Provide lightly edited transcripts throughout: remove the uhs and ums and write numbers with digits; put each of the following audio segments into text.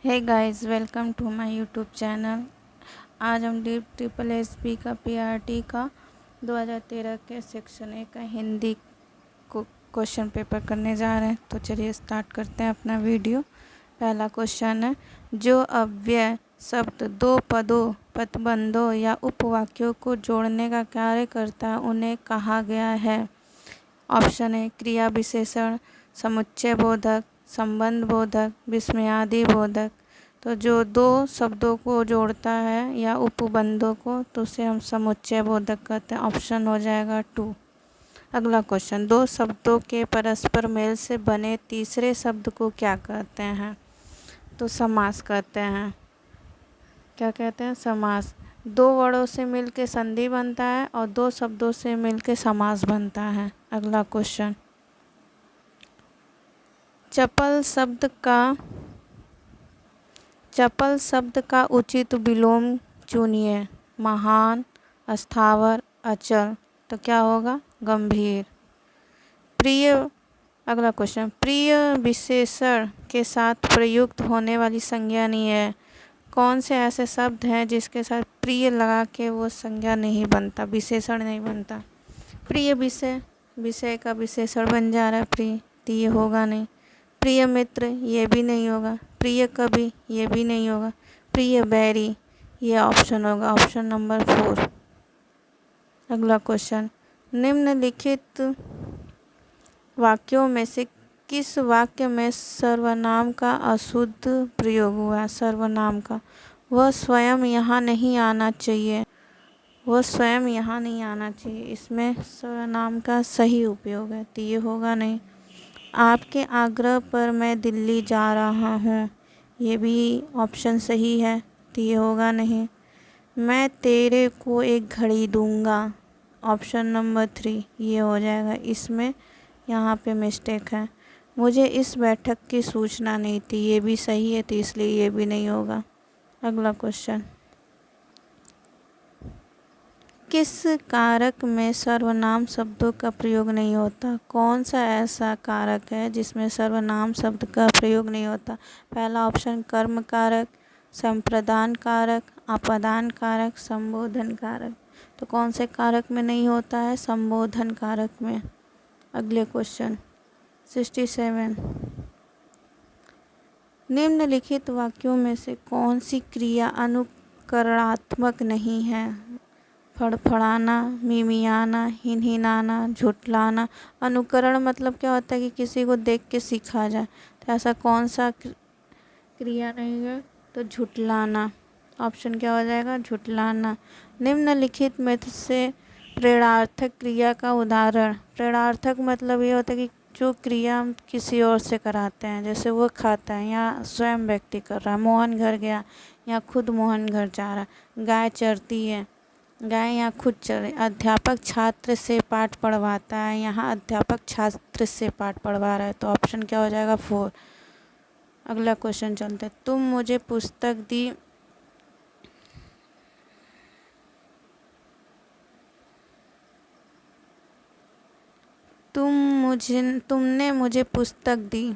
Hey guys, welcome to my YouTube channel. आज हम D triple S B का PRT का 2013 के सेक्शन ए का हिंदी को क्वेश्चन पेपर करने जा रहे हैं। तो चलिए स्टार्ट करते हैं अपना वीडियो। पहला क्वेश्चन है, जो अव्यय शब्द दो पदों, पदबंधों या उपवाक्यों को जोड़ने का कार्य करता है उन्हें कहा गया है। ऑप्शन है क्रिया विशेषण, समुच्चय बोधक, संबंध बोधक, विस्मयादि बोधक। तो जो दो शब्दों को जोड़ता है या उपबंधों को तो उसे हम समुच्चय बोधक कहते हैं। ऑप्शन हो जाएगा 2। अगला क्वेश्चन, दो शब्दों के परस्पर मेल से बने तीसरे शब्द को क्या कहते हैं? तो समास कहते हैं। क्या कहते हैं? समास। दो वर्णों से मिलकर संधि बनता है और दो शब्दों से मिलकर समास बनता है। अगला क्वेश्चन, चपल शब्द का उचित विलोम चुनिए। महान, अस्थावर, अचल। तो क्या होगा? गंभीर। प्रिय। अगला क्वेश्चन, प्रिय विशेषण के साथ प्रयुक्त होने वाली संज्ञा नहीं है। कौन से ऐसे शब्द हैं जिसके साथ प्रिय लगा के वो संज्ञा नहीं बनता, विशेषण नहीं बनता? प्रिय विषय का विशेषण बन जा रहा है प्रिय, तो ये होगा नहीं। प्रिय मित्र, ये भी नहीं होगा। प्रिय कवि, ये भी नहीं होगा। प्रिय बैरी, ये ऑप्शन होगा, ऑप्शन नंबर 4। अगला क्वेश्चन, निम्नलिखित वाक्यों में से किस वाक्य में सर्वनाम का अशुद्ध प्रयोग हुआ? सर्वनाम का, वह स्वयं यहाँ नहीं आना चाहिए। वह स्वयं यहाँ नहीं आना चाहिए, इसमें सर्वनाम का सही उपयोग है, तो ये होगा नहीं। आपके आग्रह पर मैं दिल्ली जा रहा हूँ, ये भी ऑप्शन सही है, तो ये होगा नहीं। मैं तेरे को एक घड़ी दूंगा, ऑप्शन नंबर 3, ये हो जाएगा। इसमें यहाँ पे मिस्टेक है। मुझे इस बैठक की सूचना नहीं थी, ये भी सही है, तो इसलिए ये भी नहीं होगा। अगला क्वेश्चन, किस कारक में सर्वनाम शब्दों का प्रयोग नहीं होता? कौन सा ऐसा कारक है जिसमें सर्वनाम शब्द का प्रयोग नहीं होता? पहला ऑप्शन कर्म कारक, संप्रदान कारक, अपदान कारक, संबोधन कारक। तो कौन से कारक में नहीं होता है? संबोधन कारक में। अगले क्वेश्चन 67, निम्नलिखित वाक्यों में से कौन सी क्रिया अनुकरणात्मक नहीं है? फड़फड़ाना, मिमियाना, हिनहिनाना, झुठलाना। अनुकरण मतलब क्या होता है कि किसी को देख के सीखा जाए, तो ऐसा कौन सा क्रिया नहीं है? तो झुठलाना। ऑप्शन क्या हो जाएगा? झुठलाना। निम्नलिखित में से प्रेरणार्थक क्रिया का उदाहरण। प्रेरणार्थक मतलब ये होता है कि जो क्रिया हम किसी और से कराते हैं, जैसे वो खाता है या स्वयं व्यक्ति कर रहा है। मोहन घर गया या खुद मोहन घर जा रहा है। गाय चरती है, गाय यहाँ खुद चल रही। अध्यापक छात्र से पाठ पढ़वाता है, यहाँ अध्यापक छात्र से पाठ पढ़वा रहा है, तो ऑप्शन क्या हो जाएगा? 4। अगला क्वेश्चन चलते हैं, तुम मुझे पुस्तक दी। तुमने मुझे पुस्तक दी।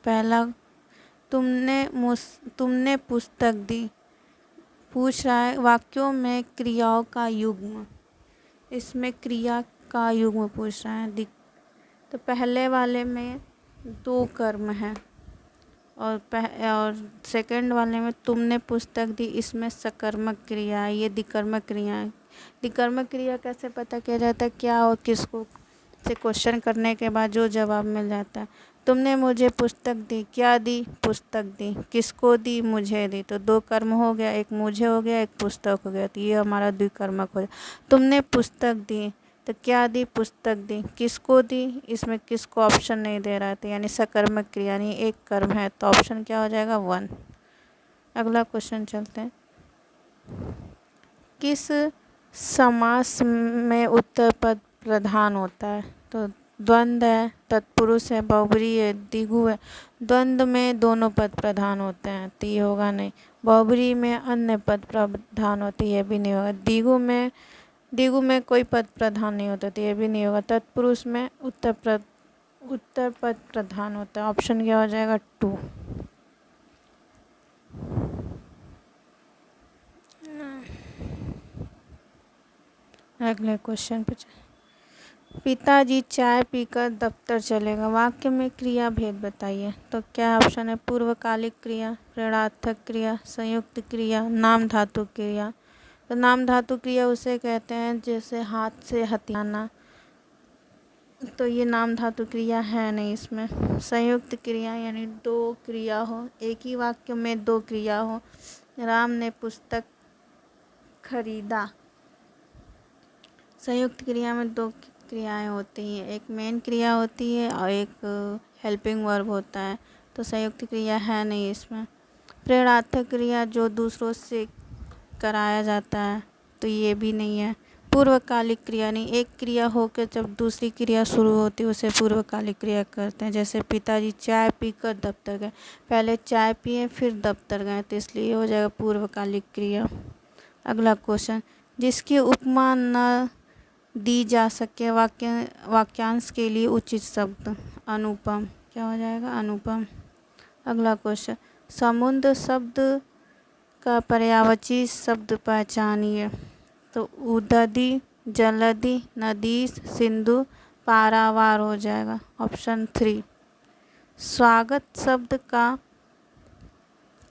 पहला, तुमने पुस्तक दी। पूछ रहा है वाक्यों में क्रियाओं का युग्म, इसमें क्रिया का युग्म पूछ रहा है। तो पहले वाले में 2 कर्म है और सेकंड वाले में तुमने पुस्तक दी, इसमें सकर्मक क्रिया है, ये द्विकर्मक क्रिया है। द्विकर्मक क्रिया कैसे पता किया जाता है? क्या और किसको से क्वेश्चन करने के बाद जो जवाब मिल जाता है। तुमने मुझे पुस्तक दी, क्या दी? पुस्तक दी। किसको दी? मुझे दी। तो 2 कर्म हो गया, एक मुझे हो गया, एक पुस्तक हो गया, तो ये हमारा द्विकर्मक हो गया। तुमने पुस्तक दी, तो क्या दी? पुस्तक दी। किसको दी? इसमें किसको ऑप्शन नहीं दे रहा था, यानी सकर्मक क्रिया, यानी एक कर्म है, तो ऑप्शन क्या हो जाएगा? 1। अगला क्वेश्चन चलते हैं, किस समास में उत्तर पद प्रधान होता है? तो द्वंद्व है, तत्पुरुष है, बहुब्री है, द्विगु है। द्वंद्व में दोनों पद प्रधान होते हैं, तो ये होगा नहीं। बहुब्री में अन्य पद प्रधान होते, ये भी नहीं होगा। द्विगु में कोई पद प्रधान नहीं होता, तो ये भी नहीं होगा। तत्पुरुष में उत्तर पद प्रधान होता है, ऑप्शन क्या हो जाएगा? 2। अगले क्वेश्चन पे पिताजी चाय पीकर दफ्तर चलेगा, वाक्य में क्रिया भेद बताइए। तो क्या ऑप्शन है? पूर्वकालिक क्रिया, प्रेरणार्थक क्रिया, संयुक्त क्रिया, नाम धातु क्रिया। तो नाम धातु क्रिया उसे कहते हैं जैसे हाथ से हथियाना, तो ये नाम धातु क्रिया है नहीं इसमें। संयुक्त क्रिया यानी दो क्रिया हो, एक ही वाक्य में दो क्रिया हो। राम ने पुस्तक खरीदा। संयुक्त क्रिया में दो क्रियाएं होती हैं, एक मेन क्रिया होती है और एक हेल्पिंग वर्ब होता है, तो संयुक्त क्रिया है नहीं इसमें। प्रेरणार्थक क्रिया जो दूसरों से कराया जाता है, तो ये भी नहीं है। पूर्वकालिक क्रिया नहीं, एक क्रिया होकर जब दूसरी क्रिया शुरू होती है उसे पूर्वकालिक क्रिया करते हैं। जैसे पिताजी चाय पीकर दफ्तर गए, पहले चाय पिए फिर दफ्तर गए, तो इसलिए हो जाएगा पूर्वकालिक क्रिया। अगला क्वेश्चन, जिसकी उपमा न दी जा सके वाक्यांश के लिए उचित शब्द। अनुपम, क्या हो जाएगा? अनुपम। अगला क्वेश्चन, समुद्र शब्द का पर्यायवाची शब्द पहचानिए। तो उदधि, जलधि, नदी, सिंधु, पारावार हो जाएगा ऑप्शन 3। स्वागत शब्द का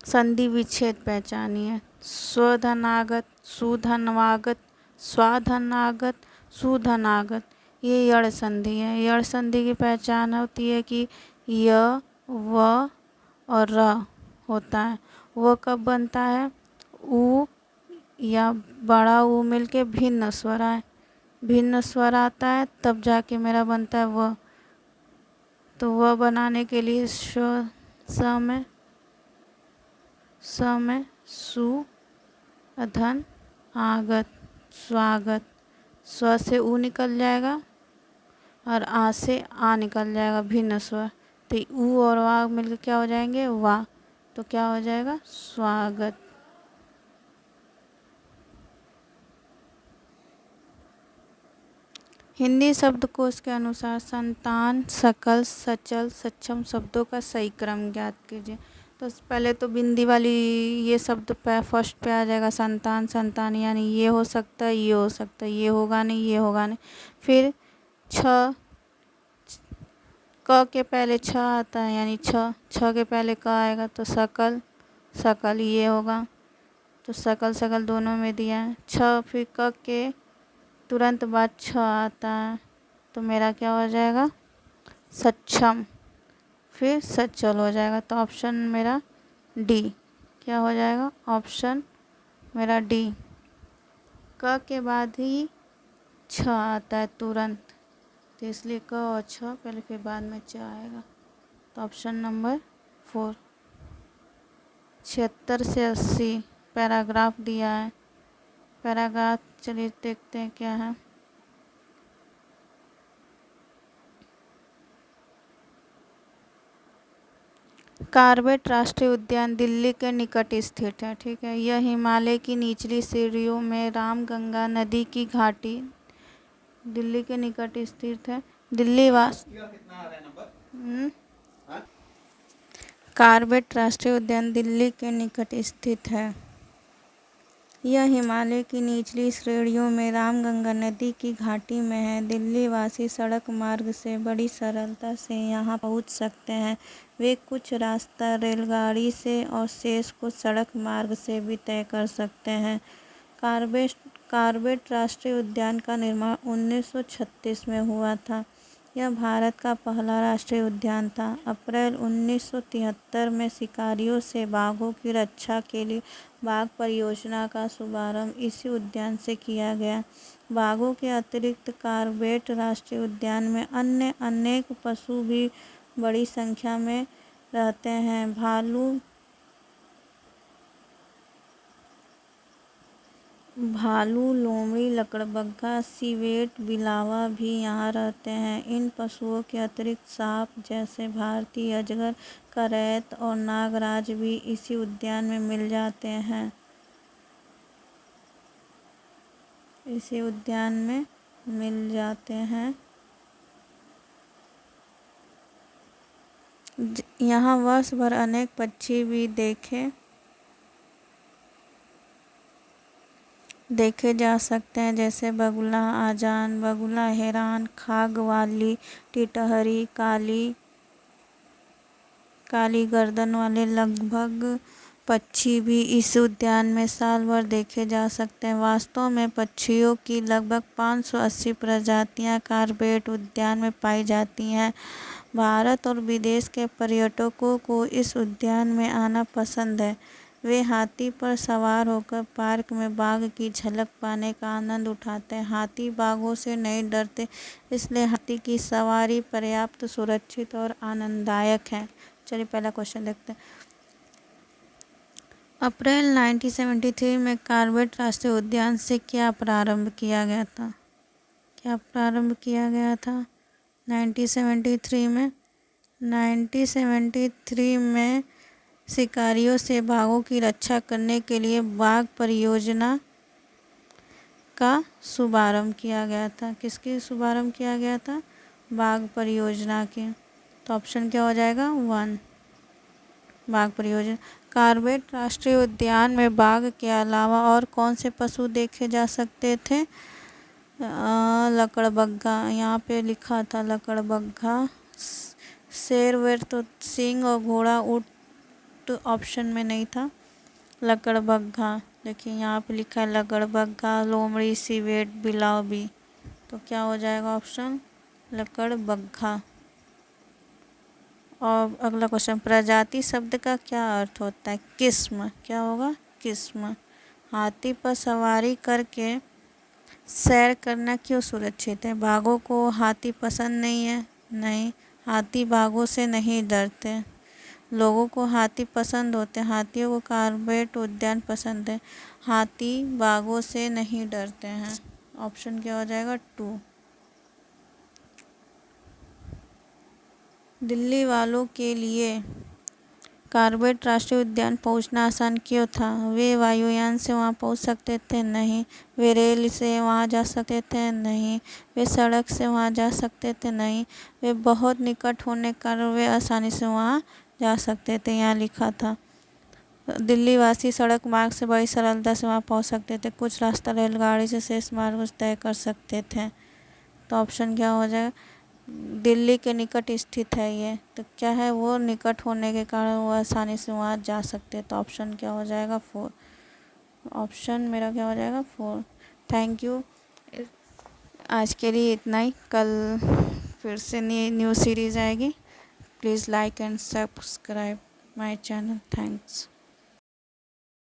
संधि विच्छेद पहचानिए। स्वधनागत, सुधनवागत, स्वाधनागत, सुधनागत, ये यड़ संधि है। यड़ संधि की पहचान होती है कि य, व और र होता है। वो कब बनता है? उ या बड़ा ऊ मिलके भिन्न स्वर आए, भिन्न स्वर आता है तब जाके मेरा बनता है व। तो वह बनाने के लिए स में सु अधन आगत, स्वागत। स्व से ऊ निकल जाएगा और आ से आ निकल जाएगा, भिन्न स्वर। तो ऊ और वा मिलकर क्या हो जाएंगे? वा। तो क्या हो जाएगा? स्वागत। हिंदी शब्दकोश के अनुसार संतान, सकल, सचल, सक्षम शब्दों का सही क्रम ज्ञात कीजिए। तो पहले तो बिंदी वाली ये शब्द पे फर्स्ट पे आ जाएगा, संतान। संतान यानी ये हो सकता है, ये हो सकता है, ये होगा नहीं, ये होगा नहीं। फिर छ, क के पहले छ आता है यानी छ के पहले क आएगा, तो सकल, सकल ये होगा। तो सकल सकल दोनों में दिया है छ। फिर क के तुरंत बाद छ आता है, तो मेरा क्या हो जाएगा? सक्षम। फिर सचल हो जाएगा, तो ऑप्शन मेरा डी। क्या हो जाएगा? ऑप्शन मेरा डी। क के बाद ही छ आता है तुरंत, तो इसलिए क और छ पहले फिर बाद में च आएगा, तो ऑप्शन नंबर 4। 76 से 80 पैराग्राफ दिया है। पैराग्राफ चलिए देखते हैं क्या है। कार्बेट राष्ट्रीय उद्यान दिल्ली के निकट स्थित है। ठीक है, यह हिमालय की निचली सीढ़ियों में रामगंगा नदी की घाटी दिल्ली के निकट स्थित है। दिल्ली वास कार्बेट राष्ट्रीय उद्यान दिल्ली के निकट स्थित है। यह हिमालय की निचली श्रेणियों में रामगंगा नदी की घाटी में है। दिल्ली वासी सड़क मार्ग से बड़ी सरलता से यहाँ पहुँच सकते हैं। वे कुछ रास्ता रेलगाड़ी से और शेष को सड़क मार्ग से भी तय कर सकते हैं। कार्बेट राष्ट्रीय उद्यान का निर्माण 1936 में हुआ था। यह भारत का पहला राष्ट्रीय उद्यान था। अप्रैल 1973 में शिकारियों से बाघों की रक्षा के लिए बाघ परियोजना का शुभारंभ इसी उद्यान से किया गया। बाघों के अतिरिक्त कार्बेट राष्ट्रीय उद्यान में अन्य अनेक पशु भी बड़ी संख्या में रहते हैं। भालू, लोमड़ी, लकड़बग्घा, सिवेट, बिलावा भी यहाँ रहते हैं। इन पशुओं के अतिरिक्त सांप जैसे भारतीय अजगर, करैत और नागराज भी इसी उद्यान में मिल जाते हैं। इसी उद्यान में मिल जाते हैं। यहाँ वर्ष भर अनेक पक्षी भी देखे देखे जा सकते हैं, जैसे बगुला, आजान, बगुला, हेरान, खागवाली, टिटहरी, काली गर्दन वाले लगभग पक्षी भी इस उद्यान में साल भर देखे जा सकते हैं। वास्तव में पक्षियों की लगभग 580 प्रजातियां कॉर्बेट उद्यान में पाई जाती हैं। भारत और विदेश के पर्यटकों को इस उद्यान में आना पसंद है। वे हाथी पर सवार होकर पार्क में बाघ की झलक पाने का आनंद उठाते हैं। हाथी बाघों से नहीं डरते, इसलिए हाथी की सवारी पर्याप्त सुरक्षित और आनंददायक है। चलिए पहला क्वेश्चन देखते हैं। अप्रैल 1973 में कॉर्बेट राष्ट्रीय उद्यान से क्या प्रारंभ किया गया था? क्या प्रारंभ किया गया था 1973 में? 1973 में शिकारियों से बाघों की रक्षा करने के लिए बाघ परियोजना का शुभारंभ किया गया था। किसकी शुभारंभ किया गया था? बाघ परियोजना के। तो ऑप्शन क्या हो जाएगा? 1, बाघ परियोजना। कॉर्बेट राष्ट्रीय उद्यान में बाघ के अलावा और कौन से पशु देखे जा सकते थे? लकड़बग्घा, यहाँ पे लिखा था लकड़बग्घा। शेर वेर तो सिंह और घोड़ा ऊँट ऑप्शन में नहीं था। लकड़बग्घा, देखिए यहाँ पे लिखा है लकड़बग्घा, लोमड़ी, सिवेट, बिलाव। तो क्या हो जाएगा ऑप्शन? लकड़बग्घा। और अगला क्वेश्चन, प्रजाति शब्द का क्या अर्थ होता है? किस्म। क्या होगा? किस्म। हाथी पर सवारी करके सैर करना क्यों सुरक्षित है? बाघों को हाथी पसंद नहीं है? नहीं, हाथी बाघों से नहीं डरते। लोगों को हाथी पसंद होते हैं। हाथियों को कॉर्बेट उद्यान पसंद है। हाथी बाघों से नहीं डरते हैं। ऑप्शन क्या हो जाएगा? 2। दिल्ली वालों के लिए कॉर्बेट राष्ट्रीय उद्यान पहुंचना आसान क्यों था? वे वायुयान से वहां पहुंच सकते थे? नहीं। वे रेल से वहां जा सकते थे? नहीं। वे सड़क से वहां जा सकते थे? नहीं। वे बहुत निकट होने के कारण वे आसानी से वहां जा सकते थे। यहाँ लिखा था दिल्ली वासी सड़क मार्ग से बड़ी सरलता से वहां पहुंच सकते थे। कुछ रास्ता रेलगाड़ी से शेष मार्ग तय कर सकते थे। तो ऑप्शन क्या हो जाएगा? दिल्ली के निकट स्थित है ये, तो क्या है वो? निकट होने के कारण वो आसानी से वहाँ जा सकते हैं। तो ऑप्शन क्या हो जाएगा? 4। ऑप्शन मेरा क्या हो जाएगा? 4। Thank you. आज के लिए इतना ही। कल फिर से न्यू सीरीज़ आएगी। Please like and subscribe my channel. Thanks.